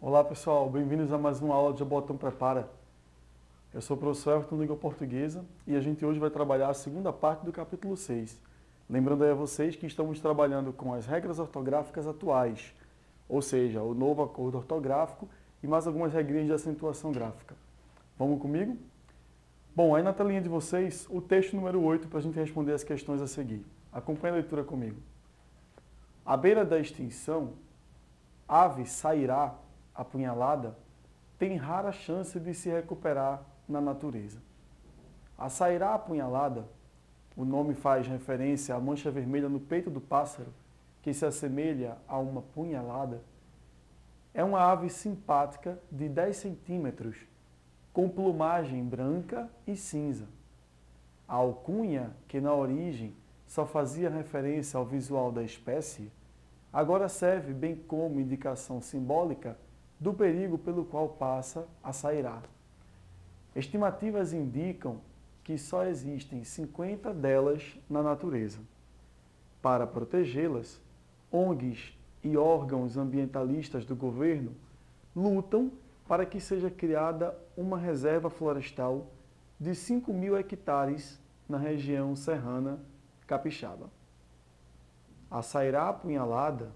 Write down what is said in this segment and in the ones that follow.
Olá pessoal, bem-vindos a mais uma aula de Jabotão Prepara. Eu sou o professor Everton, língua portuguesa, e a gente hoje vai trabalhar a segunda parte do capítulo 6. Lembrando aí a vocês que estamos trabalhando com as regras ortográficas atuais, ou seja, o novo acordo ortográfico e mais algumas regrinhas de acentuação gráfica. Vamos comigo? Bom, aí na telinha de vocês, o texto número 8 para a gente responder as questões a seguir. Acompanhe a leitura comigo. À beira da extinção, ave sairá apunhalada tem rara chance de se recuperar na natureza. A sairá apunhalada, o nome faz referência à mancha vermelha no peito do pássaro, que se assemelha a uma punhalada, é uma ave simpática de 10 centímetros, com plumagem branca e cinza. A alcunha, que na origem só fazia referência ao visual da espécie, agora serve bem como indicação simbólica do perigo pelo qual passa a sairá. Estimativas indicam que só existem 50 delas na natureza. Para protegê-las, ONGs e órgãos ambientalistas do governo lutam para que seja criada uma reserva florestal de 5.000 hectares na região serrana capixaba. A sairá apunhalada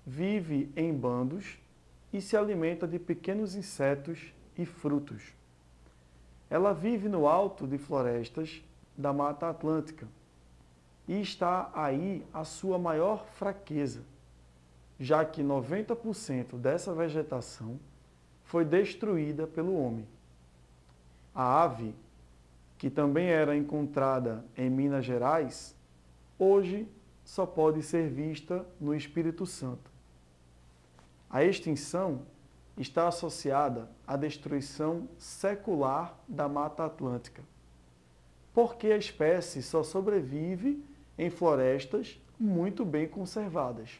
vive em bandos e se alimenta de pequenos insetos e frutos. Ela vive no alto de florestas da Mata Atlântica e está aí a sua maior fraqueza, já que 90% dessa vegetação foi destruída pelo homem. A ave, que também era encontrada em Minas Gerais, hoje só pode ser vista no Espírito Santo. A extinção está associada à destruição secular da Mata Atlântica, porque a espécie só sobrevive em florestas muito bem conservadas,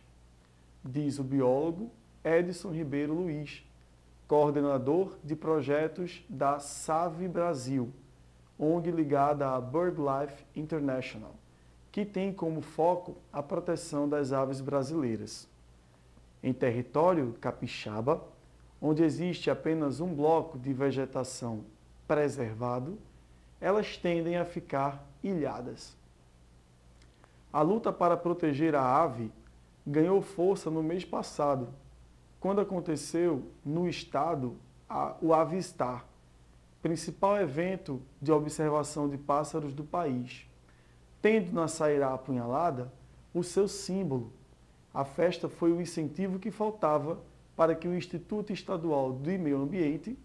diz o biólogo Edson Ribeiro Luiz, coordenador de projetos da SAVE Brasil, ONG ligada à BirdLife International, que tem como foco a proteção das aves brasileiras. Em território capixaba, onde existe apenas um bloco de vegetação preservado, elas tendem a ficar ilhadas. A luta para proteger a ave ganhou força no mês passado, quando aconteceu no estado o Avistar, principal evento de observação de pássaros do país, tendo na sairá apunhalada o seu símbolo. A festa foi o incentivo que faltava para que o Instituto Estadual de Meio Ambiente,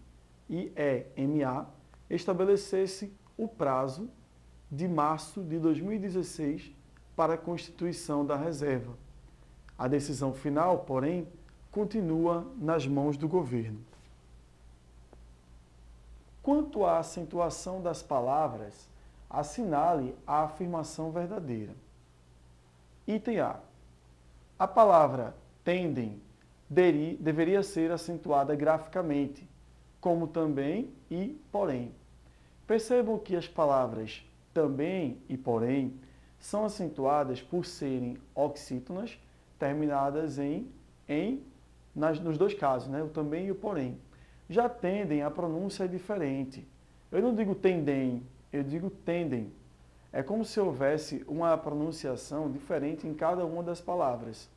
IEMA, estabelecesse o prazo de março de 2016 para a constituição da reserva. A decisão final, porém, continua nas mãos do governo. Quanto à acentuação das palavras, assinale a afirmação verdadeira. Item A. A palavra tendem deveria ser acentuada graficamente, como também e porém. Percebam que as palavras também e porém são acentuadas por serem oxítonas, terminadas nos dois casos, né? O também e o porém. Já tendem, a pronúncia é diferente. Eu não digo tendem, eu digo tendem. É como se houvesse uma pronunciação diferente em cada uma das palavras.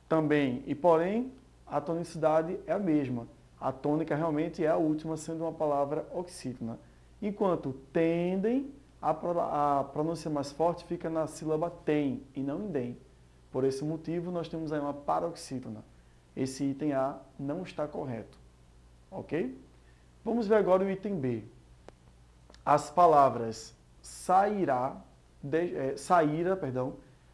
Também e porém, a tonicidade é a mesma. A tônica realmente é a última, sendo uma palavra oxítona. Enquanto tendem, a pronúncia mais forte fica na sílaba tem e não em dem. Por esse motivo, nós temos aí uma paroxítona. Esse item A não está correto. Ok? Vamos ver agora o item B. As palavras saíra,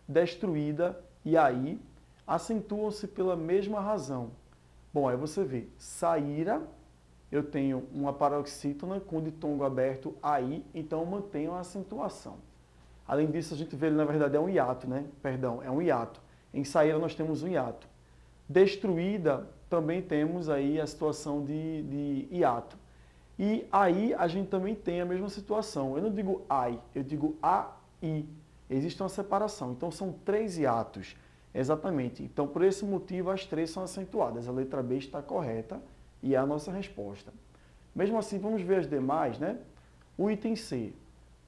destruída e aí acentuam-se pela mesma razão. Bom, aí você vê, saíra, eu tenho uma paroxítona com ditongo aberto aí, então eu mantenho a acentuação. Além disso, a gente vê, na verdade, é um hiato, né? Perdão, é um hiato. Em saíra nós temos um hiato. Destruída, também temos aí a situação de hiato. E aí a gente também tem a mesma situação. Eu não digo ai, eu digo ai. Existe uma separação. Então são 3 hiatos. Exatamente. Então, por esse motivo, as três são acentuadas. A letra B está correta e é a nossa resposta. Mesmo assim, vamos ver as demais, né? O item C.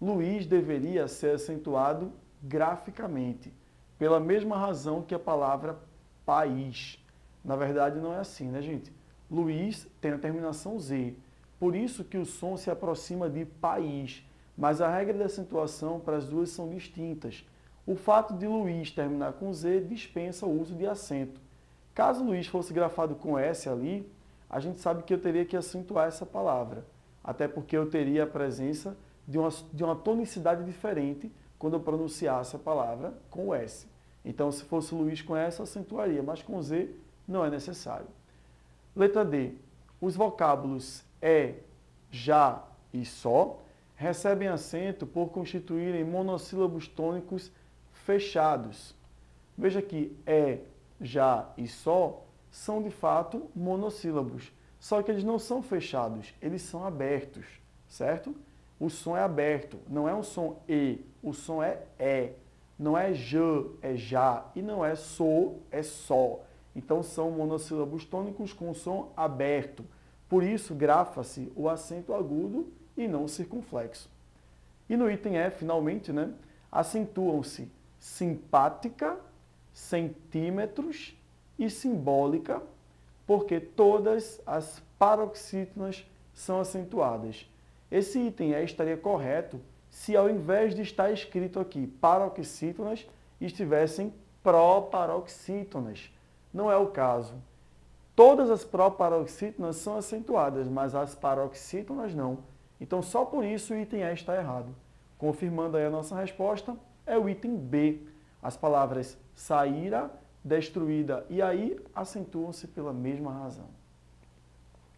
Luiz deveria ser acentuado graficamente, pela mesma razão que a palavra país. Na verdade, não é assim, né, gente? Luiz tem a terminação Z, por isso que o som se aproxima de país, mas a regra de acentuação para as duas são distintas. O fato de Luiz terminar com Z dispensa o uso de acento. Caso Luiz fosse grafado com S ali, a gente sabe que eu teria que acentuar essa palavra, até porque eu teria a presença de uma tonicidade diferente quando eu pronunciasse a palavra com o S. Então, se fosse Luiz com S, eu acentuaria, mas com Z não é necessário. Letra D. Os vocábulos é, já e só recebem acento por constituírem monossílabos tônicos fechados. Veja que é, já e só são de fato monossílabos, só que eles não são fechados, eles são abertos, certo? O som é aberto, não é um som E, o som é. Não é j, é já, e não é sou, é só. Então são monossílabos tônicos com som aberto. Por isso, grafa-se o acento agudo e não o circunflexo. E no item E, finalmente, né, acentuam-se simpática, centímetros e simbólica, porque todas as paroxítonas são acentuadas. Esse item E estaria correto se ao invés de estar escrito aqui paroxítonas, estivessem proparoxítonas. Não é o caso. Todas as proparoxítonas são acentuadas, mas as paroxítonas não. Então, só por isso o item E está errado. Confirmando aí a nossa resposta, é o item B. As palavras saíra, destruída e aí acentuam-se pela mesma razão.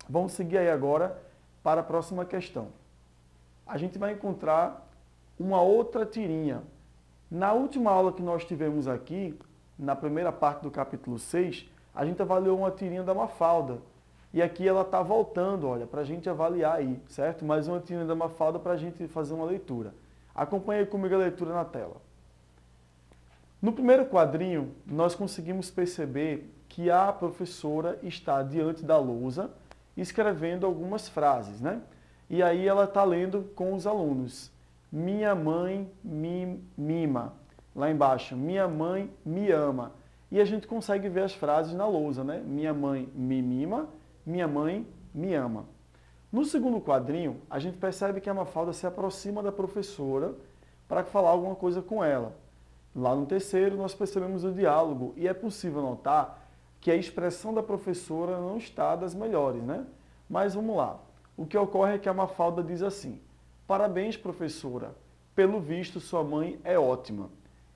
Vamos seguir aí agora para a próxima questão. A gente vai encontrar uma outra tirinha. Na última aula que nós tivemos aqui, na primeira parte do capítulo 6, a gente avaliou uma tirinha da Mafalda. E aqui ela está voltando, olha, para a gente avaliar aí, certo? Mais uma tirinha da Mafalda para a gente fazer uma leitura. Acompanhe comigo a leitura na tela. No primeiro quadrinho, nós conseguimos perceber que a professora está diante da lousa escrevendo algumas frases, né? E aí ela está lendo com os alunos. Minha mãe me mima. Lá embaixo, minha mãe me ama. E a gente consegue ver as frases na lousa, né? Minha mãe me mima, minha mãe me ama. No segundo quadrinho, a gente percebe que a Mafalda se aproxima da professora para falar alguma coisa com ela. Lá no terceiro, nós percebemos o diálogo e é possível notar que a expressão da professora não está das melhores, né? Mas vamos lá. O que ocorre é que a Mafalda diz assim: parabéns, professora. Pelo visto, sua mãe é ótima.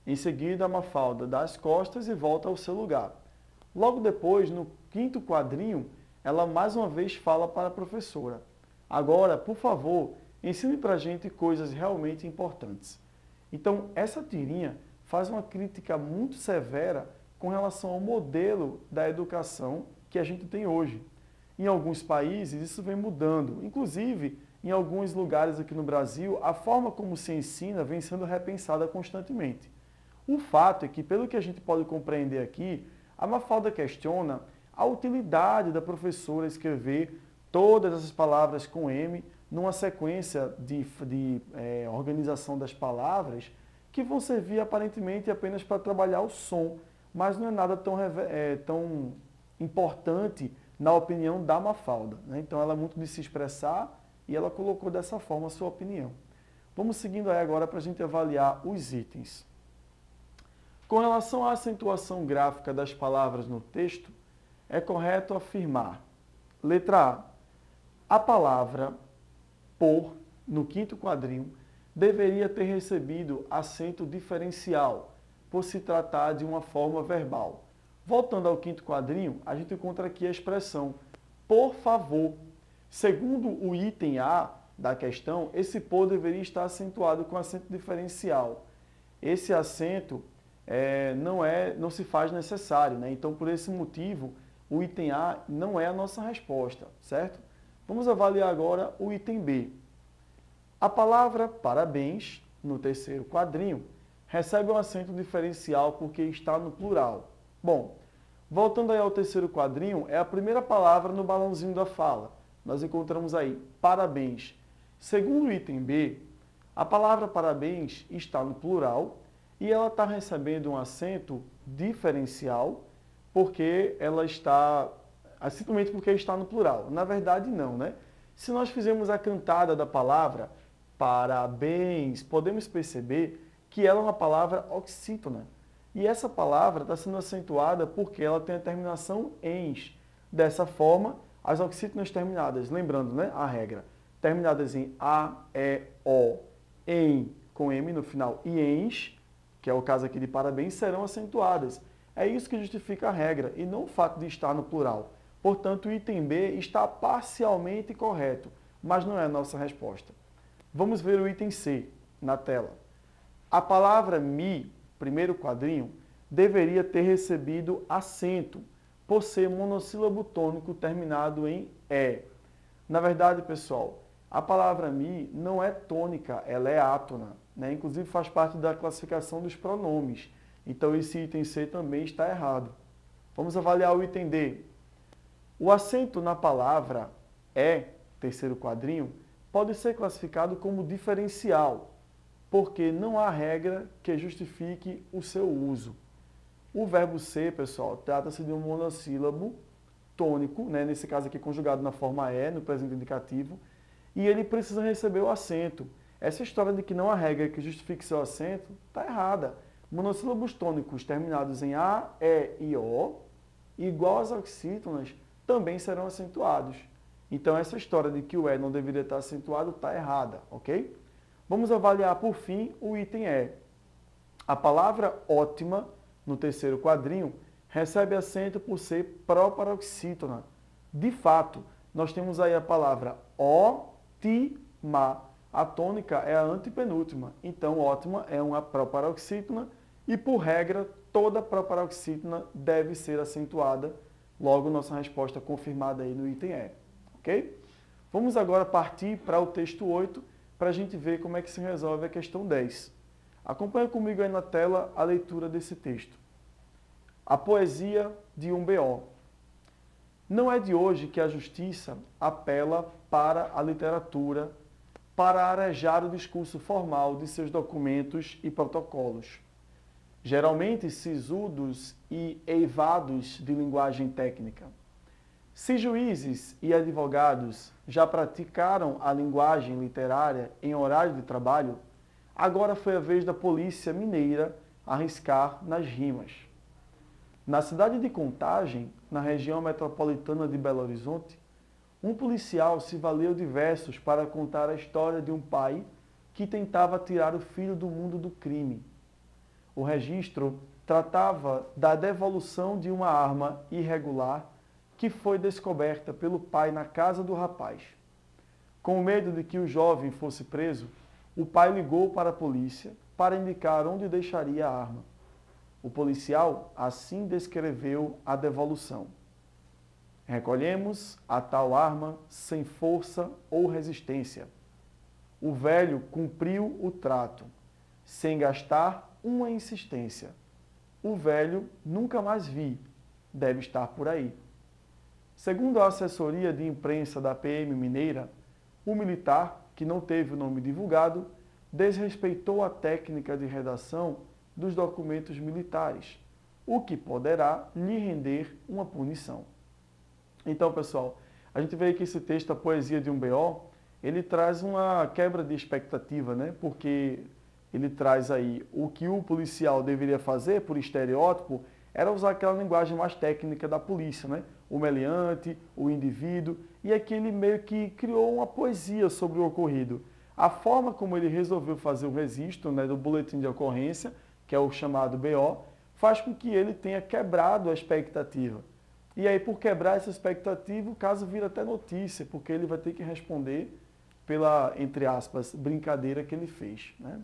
Em seguida, a Mafalda dá as costas e volta ao seu lugar. Logo depois, no quinto quadrinho, ela mais uma vez fala para a professora: agora, por favor, ensine para a gente coisas realmente importantes. Então, essa tirinha faz uma crítica muito severa com relação ao modelo da educação que a gente tem hoje. Em alguns países, isso vem mudando. Inclusive, em alguns lugares aqui no Brasil, a forma como se ensina vem sendo repensada constantemente. O fato é que, pelo que a gente pode compreender aqui, a Mafalda questiona a utilidade da professora escrever todas essas palavras com M numa sequência de organização das palavras que vão servir aparentemente apenas para trabalhar o som, mas não é nada tão importante na opinião da Mafalda, né? Então ela é muito de se expressar e ela colocou dessa forma a sua opinião. Vamos seguindo aí agora para a gente avaliar os itens. Com relação à acentuação gráfica das palavras no texto, é correto afirmar: letra A. A palavra por, no quinto quadrinho, deveria ter recebido acento diferencial, por se tratar de uma forma verbal. Voltando ao quinto quadrinho, a gente encontra aqui a expressão por favor. Segundo o item A da questão, esse por deveria estar acentuado com acento diferencial. Esse acento não se faz necessário, né? Então, por esse motivo, o item A não é a nossa resposta, certo? Vamos avaliar agora o item B. A palavra parabéns, no terceiro quadrinho, recebe um acento diferencial porque está no plural. Bom, voltando aí ao terceiro quadrinho, é a primeira palavra no balãozinho da fala. Nós encontramos aí parabéns. Segundo o item B, a palavra parabéns está no plural e ela está recebendo um acento diferencial porque ela está, simplesmente porque está no plural. Na verdade, não, né? Se nós fizermos a cantada da palavra parabéns, podemos perceber que ela é uma palavra oxítona. E essa palavra está sendo acentuada porque ela tem a terminação ens. Dessa forma, as oxítonas terminadas, lembrando, né, a regra, terminadas em a, e, o, em, com m no final, e ens, que é o caso aqui de parabéns, serão acentuadas. É isso que justifica a regra, e não o fato de estar no plural. Portanto, o item B está parcialmente correto, mas não é a nossa resposta. Vamos ver o item C na tela. A palavra mi, primeiro quadrinho, deveria ter recebido acento, por ser monossílabo tônico terminado em E. Na verdade, pessoal, a palavra mi não é tônica, ela é átona, né? Inclusive faz parte da classificação dos pronomes. Então esse item C também está errado. Vamos avaliar o item D. O acento na palavra é, terceiro quadrinho, pode ser classificado como diferencial, porque não há regra que justifique o seu uso. O verbo ser, pessoal, trata-se de um monossílabo tônico, né? Nesse caso aqui conjugado na forma E, no presente indicativo, e ele precisa receber o acento. Essa história de que não há regra que justifique seu acento está errada. Monossílabos tônicos terminados em A, E e O, igual às oxítonas, também serão acentuados. Então essa história de que o E não deveria estar acentuado está errada, ok? Vamos avaliar por fim o item E. A palavra ótima, no terceiro quadrinho, recebe acento por ser proparoxítona. De fato, nós temos aí a palavra ótima. A tônica é a antepenúltima, então ótima é uma proparoxítona e, por regra, toda proparoxítona deve ser acentuada. Logo, nossa resposta confirmada aí no item E. Ok? Vamos agora partir para o texto 8 para a gente ver como é que se resolve a questão 10. Acompanhe comigo aí na tela a leitura desse texto. A poesia de um BO. Não é de hoje que a justiça apela para a literatura para arejar o discurso formal de seus documentos e protocolos, geralmente sisudos e eivados de linguagem técnica. Se juízes e advogados já praticaram a linguagem literária em horário de trabalho, agora foi a vez da polícia mineira arriscar nas rimas. Na cidade de Contagem, na região metropolitana de Belo Horizonte, um policial se valeu de versos para contar a história de um pai que tentava tirar o filho do mundo do crime. O registro tratava da devolução de uma arma irregular que foi descoberta pelo pai na casa do rapaz. Com medo de que o jovem fosse preso, o pai ligou para a polícia para indicar onde deixaria a arma. O policial assim descreveu a devolução. Recolhemos a tal arma sem força ou resistência. O velho cumpriu o trato, sem gastar uma insistência. O velho nunca mais vi, deve estar por aí. Segundo a assessoria de imprensa da PM Mineira, o militar, que não teve o nome divulgado, desrespeitou a técnica de redação dos documentos militares, o que poderá lhe render uma punição. Então, pessoal, a gente vê que esse texto, a poesia de um BO, ele traz uma quebra de expectativa, né? Porque ele traz aí o que o policial deveria fazer, por estereótipo, era usar aquela linguagem mais técnica da polícia, né? O meliante, o indivíduo, e aqui ele meio que criou uma poesia sobre o ocorrido. A forma como ele resolveu fazer o registro, né, do boletim de ocorrência, que é o chamado BO, faz com que ele tenha quebrado a expectativa. E aí, por quebrar essa expectativa, o caso vira até notícia, porque ele vai ter que responder pela, entre aspas, brincadeira que ele fez, né?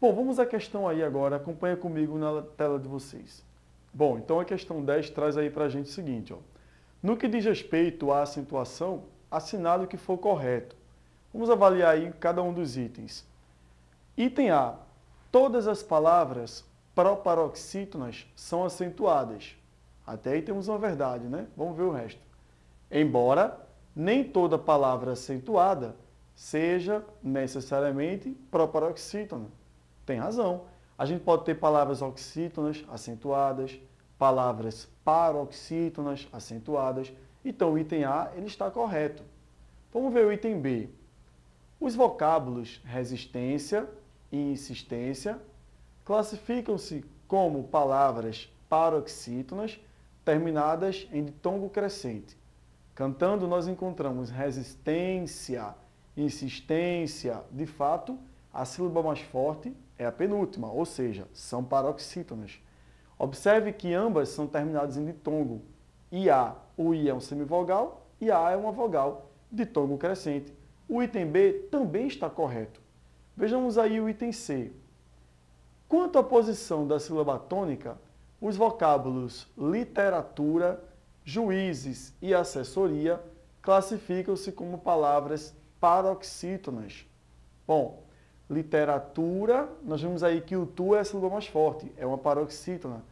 Bom, vamos à questão aí agora, acompanha comigo na tela de vocês. Bom, então a questão 10 traz aí para a gente o seguinte, ó. No que diz respeito à acentuação, assinale o que for correto. Vamos avaliar aí cada um dos itens. Item A. Todas as palavras proparoxítonas são acentuadas. Até aí temos uma verdade, né? Vamos ver o resto. Embora nem toda palavra acentuada seja necessariamente proparoxítona. Tem razão. A gente pode ter palavras oxítonas acentuadas, palavras paroxítonas acentuadas. Então, o item A ele está correto. Vamos ver o item B. Os vocábulos resistência e insistência classificam-se como palavras paroxítonas terminadas em ditongo crescente. Cantando, nós encontramos resistência, insistência. De fato, a sílaba mais forte é a penúltima, ou seja, são paroxítonas. Observe que ambas são terminadas em ditongo. IA, o I é um semivogal e a A é uma vogal, ditongo crescente. O item B também está correto. Vejamos aí o item C. Quanto à posição da sílaba tônica, os vocábulos literatura, juízes e assessoria classificam-se como palavras paroxítonas. Bom, literatura, nós vemos aí que o tu é a sílaba mais forte, é uma paroxítona.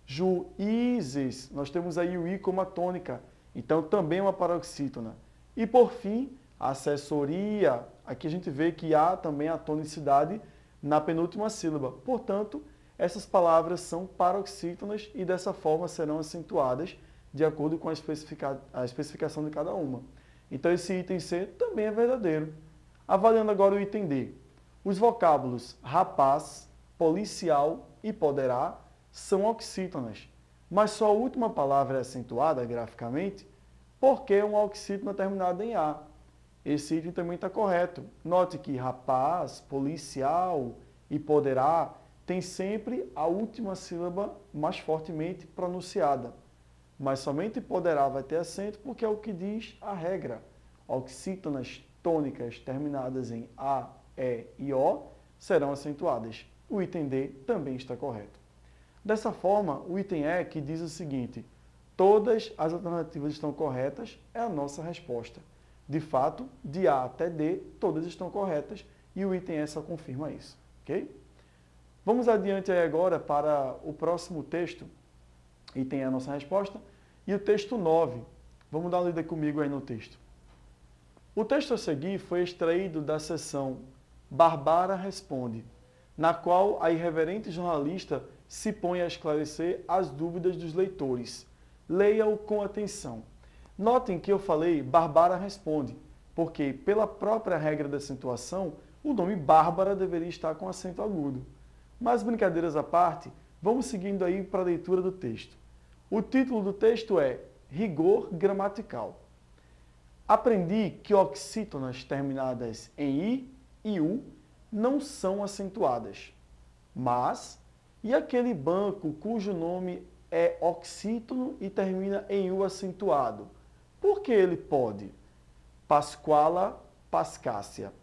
Juízes, nós temos aí o I como a tônica, então também é uma paroxítona. E por fim, assessoria, aqui a gente vê que há também a tonicidade na penúltima sílaba. Portanto, essas palavras são paroxítonas e dessa forma serão acentuadas de acordo com a especificação de cada uma. Então esse item C também é verdadeiro. Avaliando agora o item D. Os vocábulos rapaz, policial e poderá são oxítonas, mas só a última palavra é acentuada graficamente porque é uma oxítona terminada em A. Esse item também está correto. Note que rapaz, policial e poderá tem sempre a última sílaba mais fortemente pronunciada. Mas somente poderá vai ter acento porque é o que diz a regra. Oxítonas tônicas terminadas em A, E e O serão acentuadas. O item D também está correto. Dessa forma, o item E que diz o seguinte: todas as alternativas estão corretas, é a nossa resposta. De fato, de A até D, todas estão corretas e o item E só confirma isso. Ok? Vamos adiante aí agora para o próximo texto. Item E a nossa resposta. E o texto 9. Vamos dar uma lida comigo aí no texto. O texto a seguir foi extraído da seção Barbara Responde, na qual a irreverente jornalista se põe a esclarecer as dúvidas dos leitores. Leia-o com atenção. Notem que eu falei Barbara Responde, porque pela própria regra da acentuação, o nome Bárbara deveria estar com acento agudo. Mas brincadeiras à parte, vamos seguindo aí para a leitura do texto. O título do texto é Rigor Gramatical. Aprendi que oxítonas terminadas em I e U não são acentuadas. Mas, e aquele banco cujo nome é oxítono e termina em U acentuado? Por que ele pode? Pasquala Pascácia.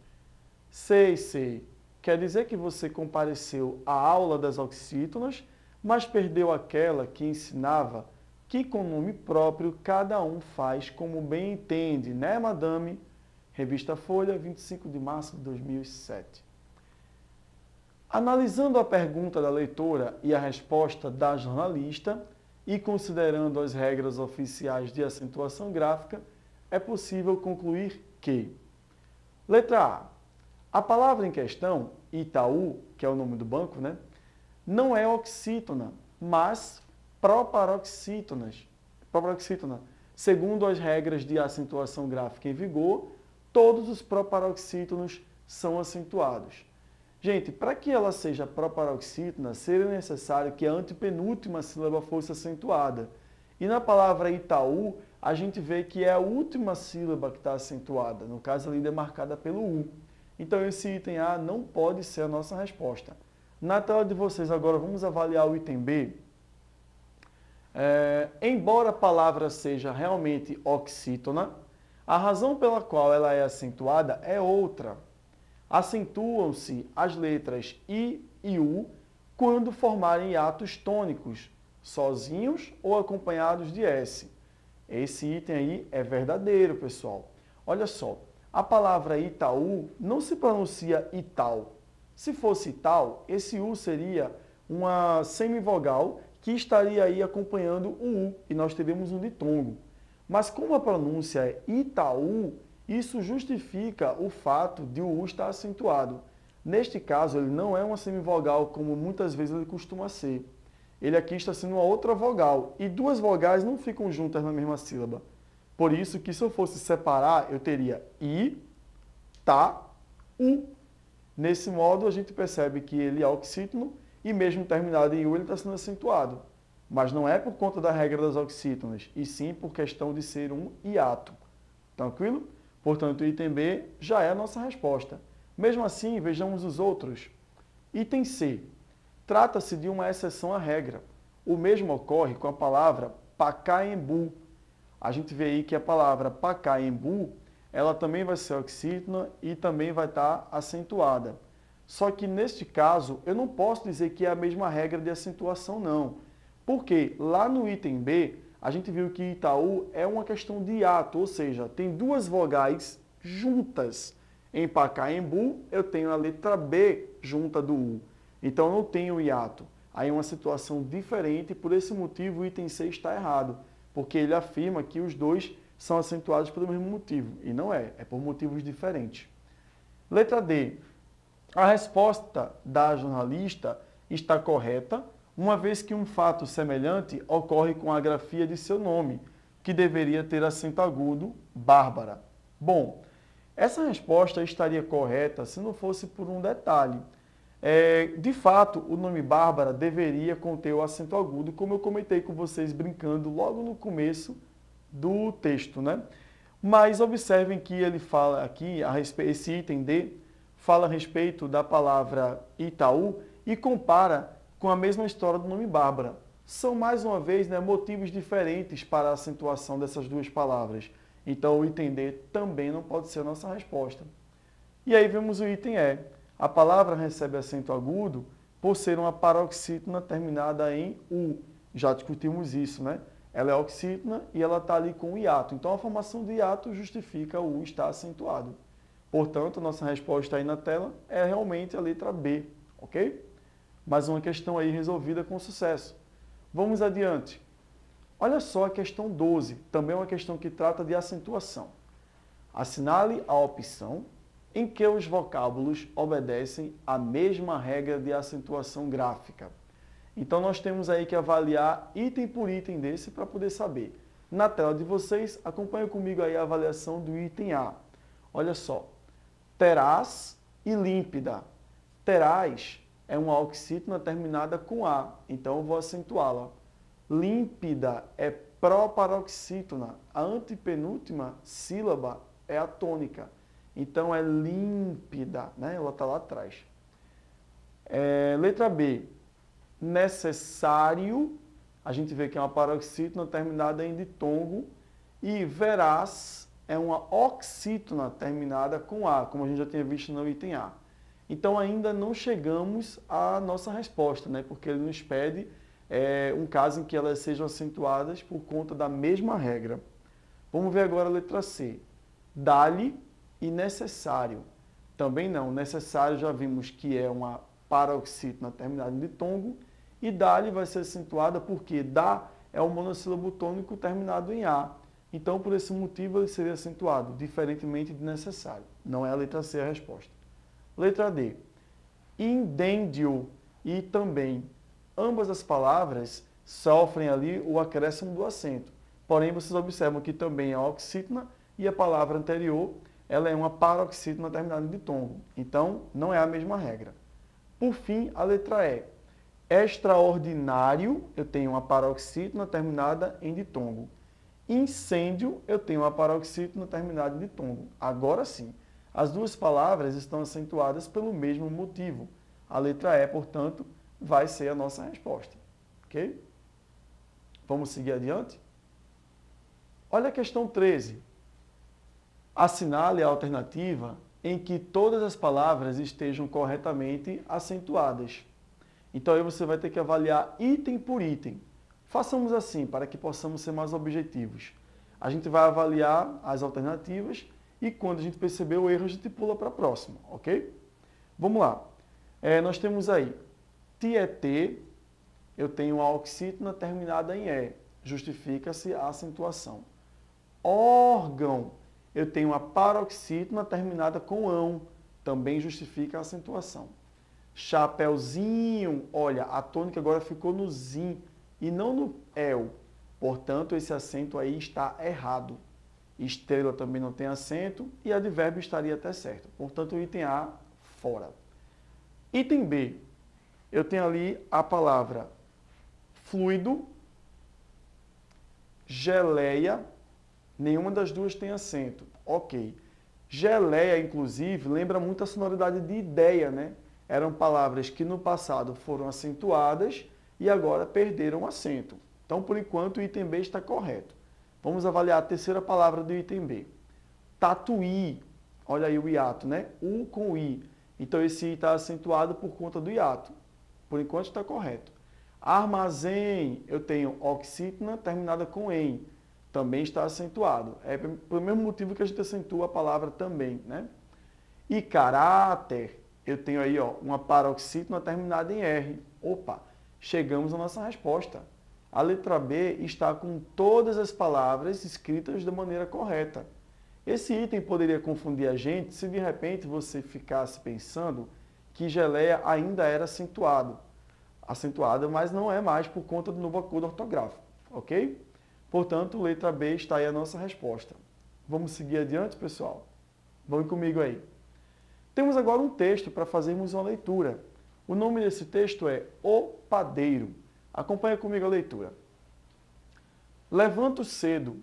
Sei. Quer dizer que você compareceu à aula das oxítonas, mas perdeu aquela que ensinava que com nome próprio cada um faz como bem entende, né, madame? Revista Folha, 25 de março de 2007. Analisando a pergunta da leitora e a resposta da jornalista, e considerando as regras oficiais de acentuação gráfica, é possível concluir que: letra A palavra em questão, Itaú, que é o nome do banco, né, não é oxítona, mas proparoxítona. Segundo as regras de acentuação gráfica em vigor, todos os proparoxítonos são acentuados. Gente, para que ela seja proparoxítona, seria necessário que a antepenúltima sílaba fosse acentuada. E na palavra Itaú, a gente vê que é a última sílaba que está acentuada, no caso ali demarcada pelo U. Então esse item A não pode ser a nossa resposta. Na tela de vocês agora vamos avaliar o item B. Embora a palavra seja realmente oxítona, a razão pela qual ela é acentuada é outra. Acentuam-se as letras I e U quando formarem hiatos tônicos, sozinhos ou acompanhados de S. Esse item aí é verdadeiro, pessoal. Olha só, a palavra Itaú não se pronuncia Ital, Se fosse tal, esse U seria uma semivogal que estaria aí acompanhando o U, e nós teríamos um ditongo. Mas como a pronúncia é Itaú, isso justifica o fato de o U estar acentuado. Neste caso, ele não é uma semivogal como muitas vezes ele costuma ser. Ele aqui está sendo uma outra vogal, e duas vogais não ficam juntas na mesma sílaba. Por isso que se eu fosse separar, eu teria I, tá, U. Nesse modo, a gente percebe que ele é oxítono e mesmo terminado em U, ele está sendo acentuado. Mas não é por conta da regra das oxítonas, e sim por questão de ser um hiato. Tranquilo? Portanto, o item B já é a nossa resposta. Mesmo assim, vejamos os outros. Item C. Trata-se de uma exceção à regra. O mesmo ocorre com a palavra Pacaembu. A gente vê aí que a palavra Pacaembu, ela também vai ser oxítona e também vai estar acentuada. Só que neste caso, eu não posso dizer que é a mesma regra de acentuação, não. Porque lá no item B, a gente viu que Itaú é uma questão de hiato, ou seja, tem duas vogais juntas. Em Pacaembu, eu tenho a letra B junta do U. Então, eu não tenho hiato. Aí é uma situação diferente, por esse motivo o item C está errado. Porque ele afirma que os dois são acentuados pelo mesmo motivo. E não é, é por motivos diferentes. Letra D. A resposta da jornalista está correta, uma vez que um fato semelhante ocorre com a grafia de seu nome, que deveria ter acento agudo, Bárbara. Bom, essa resposta estaria correta se não fosse por um detalhe. De fato, o nome Bárbara deveria conter o acento agudo, como eu comentei com vocês brincando logo no começo do texto, né? Mas observem que ele fala aqui, esse item D, fala a respeito da palavra Itaú e compara com a mesma história do nome Bárbara. São, mais uma vez, né, motivos diferentes para a acentuação dessas duas palavras. Então, o item D também não pode ser a nossa resposta. E aí vemos o item E. A palavra recebe acento agudo por ser uma paroxítona terminada em U. Já discutimos isso, né? Ela é oxítona e ela está ali com hiato. Então, a formação de hiato justifica o U estar acentuado. Portanto, a nossa resposta aí na tela é realmente a letra B, ok? Mais uma questão aí resolvida com sucesso. Vamos adiante. Olha só a questão 12, também é uma questão que trata de acentuação. Assinale a opção em que os vocábulos obedecem à mesma regra de acentuação gráfica. Então, nós temos aí que avaliar item por item desse para poder saber. Na tela de vocês, acompanhe comigo aí a avaliação do item A. Olha só, terás e límpida. Terás é uma oxítona terminada com A, então eu vou acentuá-la. Límpida é proparoxítona, a antepenúltima sílaba é a tônica. Então, é límpida, né? Ela está lá atrás. Letra B. Necessário, a gente vê que é uma paroxítona terminada em ditongo. E verás é uma oxítona terminada com A, como a gente já tinha visto no item A. Então, ainda não chegamos à nossa resposta, né? Porque ele nos pede um caso em que elas sejam acentuadas por conta da mesma regra. Vamos ver agora a letra C. Dá-lhe e necessário. Também não. Necessário já vimos que é uma paroxítona terminada em ditongo. E dá-lhe vai ser acentuada porque dá é um monossílabo tônico terminado em A. Então, por esse motivo, ele seria acentuado, diferentemente de necessário. Não é a letra C a resposta. Letra D. Indêndio e também. Ambas as palavras sofrem ali o acréscimo do acento. Porém, vocês observam que também é oxítona e a palavra anterior ela é uma paroxítona terminada em ditongo. Então, não é a mesma regra. Por fim, a letra E. Extraordinário, eu tenho uma paroxítona terminada em ditongo. Incêndio, eu tenho uma paroxítona terminada em ditongo. Agora sim, as duas palavras estão acentuadas pelo mesmo motivo. A letra E, portanto, vai ser a nossa resposta. Ok? Vamos seguir adiante? Olha a questão 13. Assinale a alternativa em que todas as palavras estejam corretamente acentuadas. Então, aí você vai ter que avaliar item por item. Façamos assim, para que possamos ser mais objetivos. A gente vai avaliar as alternativas e quando a gente perceber o erro, a gente pula para a próxima, ok? Vamos lá. Nós temos aí tietê, eu tenho uma oxítona terminada em E, justifica-se a acentuação. Órgão, eu tenho uma paroxítona terminada com ão, também justifica a acentuação. Chapeuzinho, olha, a tônica agora ficou no zim e não no el, portanto esse acento aí está errado. Estrela também não tem acento e advérbio estaria até certo, portanto o item A fora. Item B, eu tenho ali a palavra fluido, geleia, nenhuma das duas tem acento. Ok. Geleia, inclusive, lembra muito a sonoridade de ideia, né? Eram palavras que no passado foram acentuadas e agora perderam o acento. Então, por enquanto, o item B está correto. Vamos avaliar a terceira palavra do item B. Tatuí. Olha aí o hiato, né? U com I. Então, esse I está acentuado por conta do hiato. Por enquanto, está correto. Armazém. Eu tenho oxítona terminada com em. Também está acentuado. É pelo mesmo motivo que a gente acentua a palavra também, né? E caráter. Eu tenho aí uma paroxítona terminada em R. Opa, chegamos à nossa resposta. A letra B está com todas as palavras escritas da maneira correta. Esse item poderia confundir a gente se de repente você ficasse pensando que geleia ainda era acentuada, mas não é mais por conta do novo acordo ortográfico, ok? Portanto, letra B está aí a nossa resposta. Vamos seguir adiante, pessoal? Vão comigo aí. Temos agora um texto para fazermos uma leitura. O nome desse texto é O Padeiro. Acompanha comigo a leitura. Levanto cedo,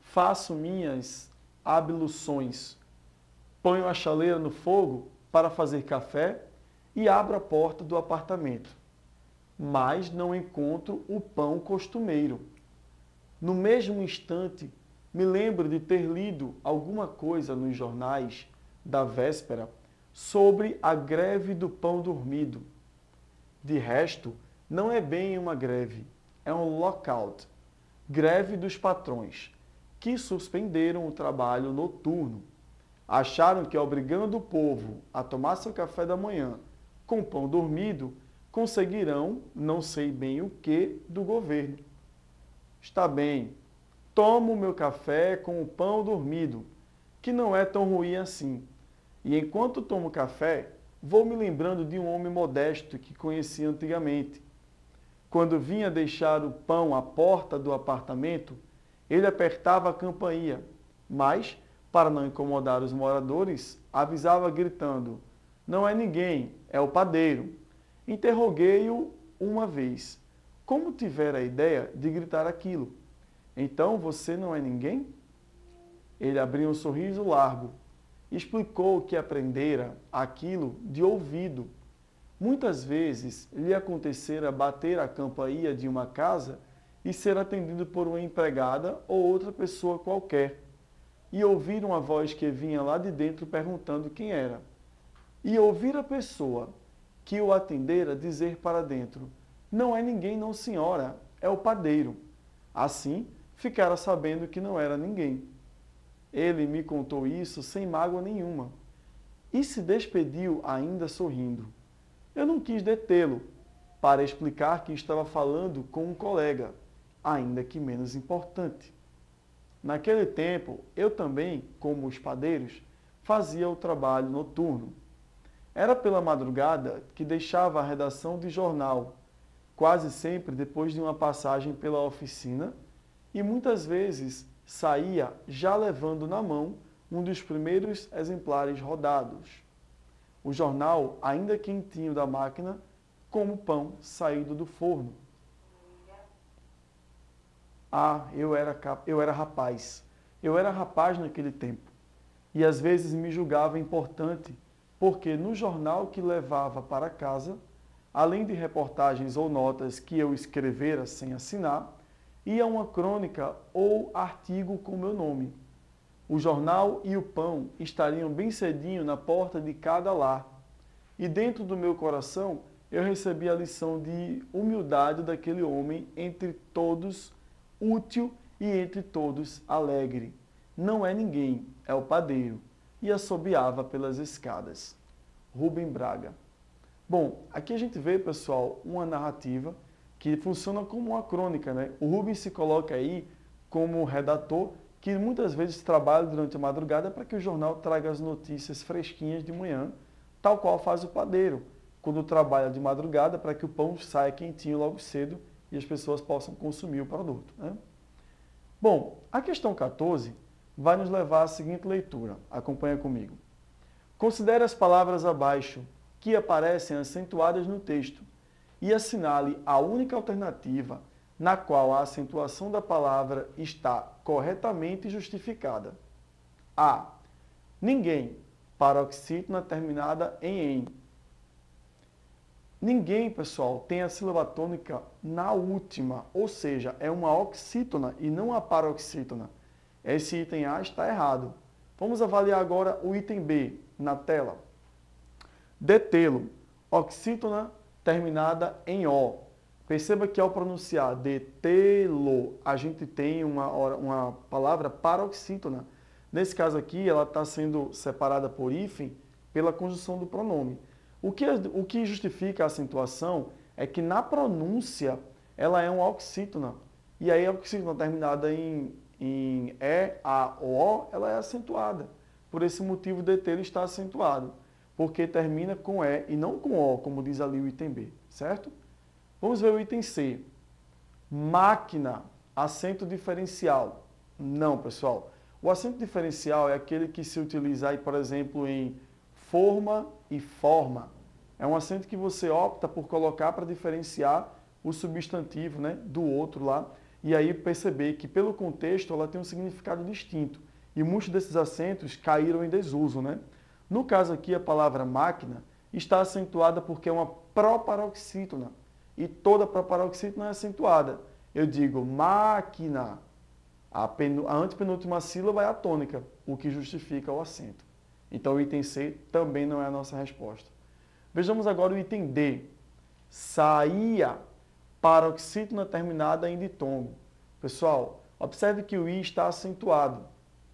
faço minhas abluções, ponho a chaleira no fogo para fazer café e abro a porta do apartamento. Mas não encontro o pão costumeiro. No mesmo instante, me lembro de ter lido alguma coisa nos jornais da véspera sobre a greve do pão dormido. De resto, não é bem uma greve, é um lockout, greve dos patrões, que suspenderam o trabalho noturno. Acharam que obrigando o povo a tomar seu café da manhã com pão dormido, conseguirão não sei bem o que do governo. Está bem, tomo meu café com o pão dormido, que não é tão ruim assim. E enquanto tomo café, vou me lembrando de um homem modesto que conheci antigamente. Quando vinha deixar o pão à porta do apartamento, ele apertava a campainha, mas, para não incomodar os moradores, avisava gritando: "Não é ninguém, é o padeiro." Interroguei-o uma vez, como tivera a ideia de gritar aquilo. "Então você não é ninguém?" Ele abriu um sorriso largo. Explicou que aprendera aquilo de ouvido. Muitas vezes lhe acontecera bater a campainha de uma casa e ser atendido por uma empregada ou outra pessoa qualquer, e ouvir uma voz que vinha lá de dentro perguntando quem era. E ouvir a pessoa que o atendera dizer para dentro: "Não é ninguém não, senhora, é o padeiro." Assim, ficara sabendo que não era ninguém. Ele me contou isso sem mágoa nenhuma e se despediu ainda sorrindo. Eu não quis detê-lo para explicar que estava falando com um colega, ainda que menos importante. Naquele tempo, eu também, como os padeiros, fazia o trabalho noturno. Era pela madrugada que deixava a redação de jornal, quase sempre depois de uma passagem pela oficina, e muitas vezes saía já levando na mão um dos primeiros exemplares rodados. O jornal ainda quentinho da máquina, como pão saído do forno. Ah, eu era rapaz. Eu era rapaz naquele tempo. E às vezes me julgava importante, porque no jornal que levava para casa, além de reportagens ou notas que eu escrevera sem assinar, ia uma crônica ou artigo com meu nome. O jornal e o pão estariam bem cedinho na porta de cada lar. E dentro do meu coração eu recebi a lição de humildade daquele homem, entre todos útil e entre todos alegre. Não é ninguém, é o padeiro. E assobiava pelas escadas. Rubem Braga. Bom, aqui a gente vê, pessoal, uma narrativa que funciona como uma crônica, né? O Rubens se coloca aí como redator que muitas vezes trabalha durante a madrugada para que o jornal traga as notícias fresquinhas de manhã, tal qual faz o padeiro, quando trabalha de madrugada para que o pão saia quentinho logo cedo e as pessoas possam consumir o produto, né? Bom, a questão 14 vai nos levar à seguinte leitura. Acompanha comigo. Considere as palavras abaixo que aparecem acentuadas no texto e assinale a única alternativa na qual a acentuação da palavra está corretamente justificada. A. Ninguém, paroxítona terminada em. Ninguém, pessoal, tem a sílaba tônica na última, ou seja, é uma oxítona e não a paroxítona. Esse item A está errado. Vamos avaliar agora o item B na tela. Detê-lo, oxítona terminada em O. Perceba que ao pronunciar detê-lo, a gente tem uma palavra paroxítona. Nesse caso aqui, ela está sendo separada por hífen pela conjunção do pronome. O que justifica a acentuação é que na pronúncia ela é uma oxítona. E aí a oxítona terminada em E, A ou O, ela é acentuada. Por esse motivo, detê-lo está acentuado, porque termina com E e não com O, como diz ali o item B, certo? Vamos ver o item C. Máquina, acento diferencial. Não, pessoal. O acento diferencial é aquele que se utiliza aí, por exemplo, em forma e forma. É um acento que você opta por colocar para diferenciar o substantivo, né, do outro lá. E aí perceber que, pelo contexto, ela tem um significado distinto. E muitos desses acentos caíram em desuso, né? No caso aqui, a palavra máquina está acentuada porque é uma proparoxítona. E toda proparoxítona é acentuada. Eu digo máquina. A antepenúltima sílaba é a tônica, o que justifica o acento. Então o item C também não é a nossa resposta. Vejamos agora o item D. Saía, paroxítona terminada em ditongo. Pessoal, observe que o I está acentuado,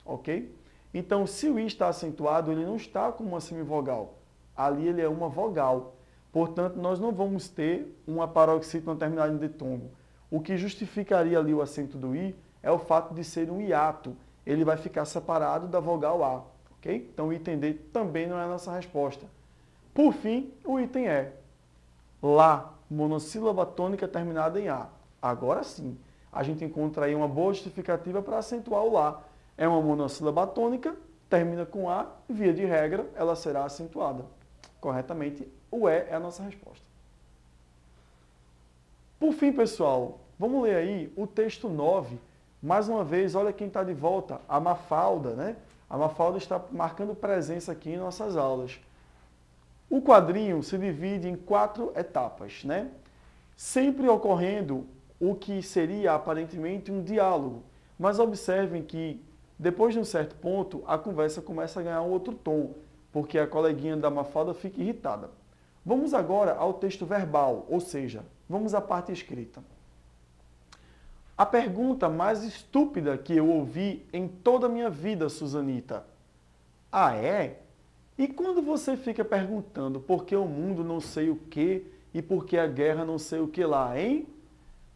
ok? Então, se o I está acentuado, ele não está como uma semivogal. Ali ele é uma vogal. Portanto, nós não vamos ter uma paroxítona terminada em ditongo. O que justificaria ali o acento do I é o fato de ser um hiato. Ele vai ficar separado da vogal A, ok? Então, o item D também não é a nossa resposta. Por fim, o item E. Lá, monossílaba tônica terminada em A. Agora sim, a gente encontra aí uma boa justificativa para acentuar o lá. É uma monossílaba tônica, termina com A, via de regra, ela será acentuada. Corretamente, o E é a nossa resposta. Por fim, pessoal, vamos ler aí o texto 9. Mais uma vez, olha quem está de volta, a Mafalda, né? A Mafalda está marcando presença aqui em nossas aulas. O quadrinho se divide em 4 etapas, né? Sempre ocorrendo o que seria aparentemente um diálogo. Mas observem que, depois de um certo ponto, a conversa começa a ganhar um outro tom, porque a coleguinha da Mafalda fica irritada. Vamos agora ao texto verbal, ou seja, vamos à parte escrita. A pergunta mais estúpida que eu ouvi em toda a minha vida, Susanita. Ah, é? E quando você fica perguntando por que o mundo não sei o que e por que a guerra não sei o que lá, hein?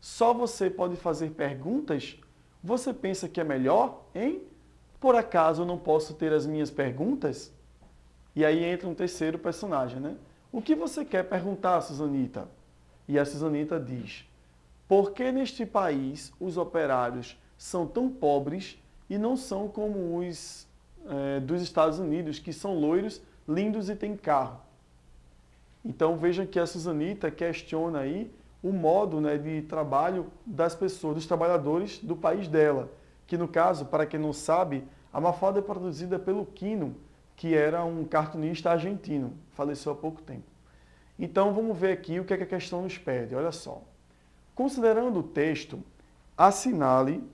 Só você pode fazer perguntas? Você pensa que é melhor, hein? Por acaso eu não posso ter as minhas perguntas? E aí entra um terceiro personagem, né? O que você quer perguntar, Susanita? E a Susanita diz: por que neste país os operários são tão pobres e não são como os dos Estados Unidos, que são loiros, lindos e têm carro? Então vejam que a Susanita questiona aí o modo, né, de trabalho das pessoas, dos trabalhadores do país dela. Que no caso, para quem não sabe, a Mafalda é produzida pelo Quino, que era um cartunista argentino, faleceu há pouco tempo. Então vamos ver aqui o que, é que a questão nos pede, olha só. Considerando o texto, assinale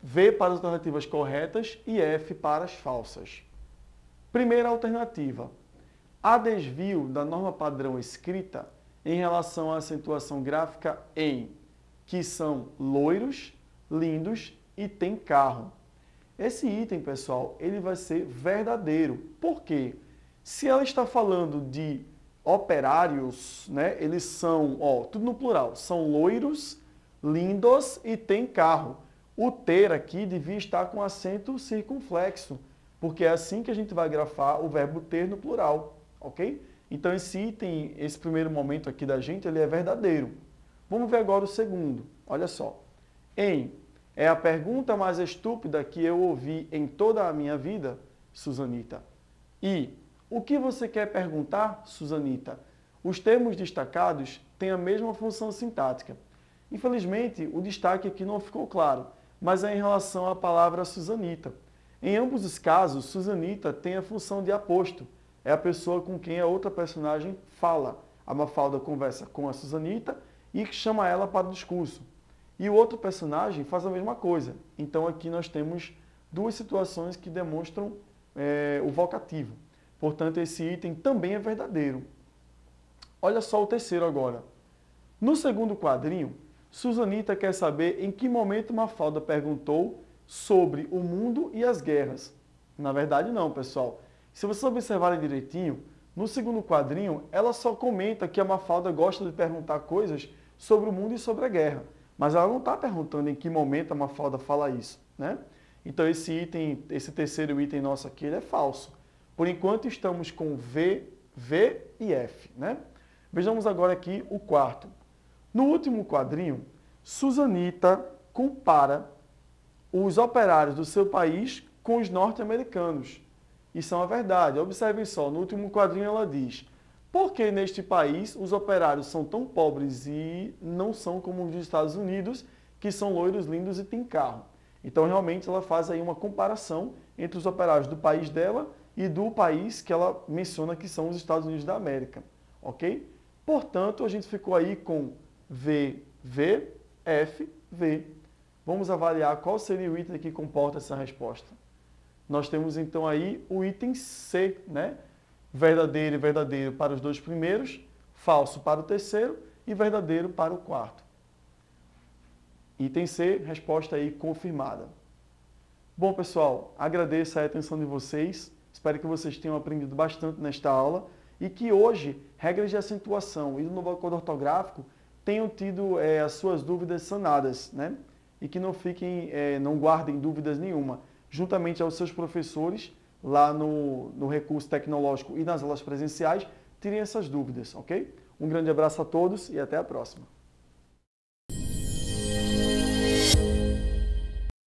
V para as alternativas corretas e F para as falsas. Primeira alternativa. Há desvio da norma padrão escrita em relação à acentuação gráfica em que são loiros, lindos e têm carro. Esse item, pessoal, ele vai ser verdadeiro. Por quê? Se ela está falando de operários, né, eles são, ó, tudo no plural, são loiros, lindos e têm carro. O ter aqui devia estar com acento circunflexo, porque é assim que a gente vai grafar o verbo ter no plural, ok? Então esse item, esse primeiro momento aqui da gente, ele é verdadeiro. Vamos ver agora o segundo. Olha só. É a pergunta mais estúpida que eu ouvi em toda a minha vida, Susanita. E o que você quer perguntar, Susanita? Os termos destacados têm a mesma função sintática. Infelizmente, o destaque aqui não ficou claro, mas é em relação à palavra Susanita. Em ambos os casos, Susanita tem a função de aposto. É a pessoa com quem a outra personagem fala. A Mafalda conversa com a Susanita e chama ela para o discurso. E o outro personagem faz a mesma coisa. Então aqui nós temos duas situações que demonstram o vocativo. Portanto, esse item também é verdadeiro. Olha só o terceiro agora. No segundo quadrinho, Susanita quer saber em que momento Mafalda perguntou sobre o mundo e as guerras. Na verdade não, pessoal. Se vocês observarem direitinho, no segundo quadrinho, ela só comenta que a Mafalda gosta de perguntar coisas sobre o mundo e sobre a guerra. Mas ela não está perguntando em que momento a Mafalda fala isso, né? Então esse item, esse terceiro item nosso aqui, ele é falso. Por enquanto estamos com V, V e F, né? Vejamos agora aqui o quarto. No último quadrinho, Susanita compara os operários do seu país com os norte-americanos. Isso é uma verdade. Observem só, no último quadrinho ela diz: por que neste país os operários são tão pobres e não são como os dos Estados Unidos, que são loiros, lindos e têm carro? Então, realmente, ela faz aí uma comparação entre os operários do país dela e do país que ela menciona que são os Estados Unidos da América, ok? Portanto, a gente ficou aí com V, V, F, V. Vamos avaliar qual seria o item que comporta essa resposta. Nós temos, então, aí o item C, né? Verdadeiro e verdadeiro para os dois primeiros, falso para o terceiro e verdadeiro para o quarto. Item C, resposta aí confirmada. Bom, pessoal, agradeço a atenção de vocês. Espero que vocês tenham aprendido bastante nesta aula e que hoje, regras de acentuação e do novo acordo ortográfico tenham tido as suas dúvidas sanadas, né? E que não fiquem, não guardem dúvidas nenhuma, juntamente aos seus professores, lá no recurso tecnológico e nas aulas presenciais, tirem essas dúvidas, ok? Um grande abraço a todos e até a próxima.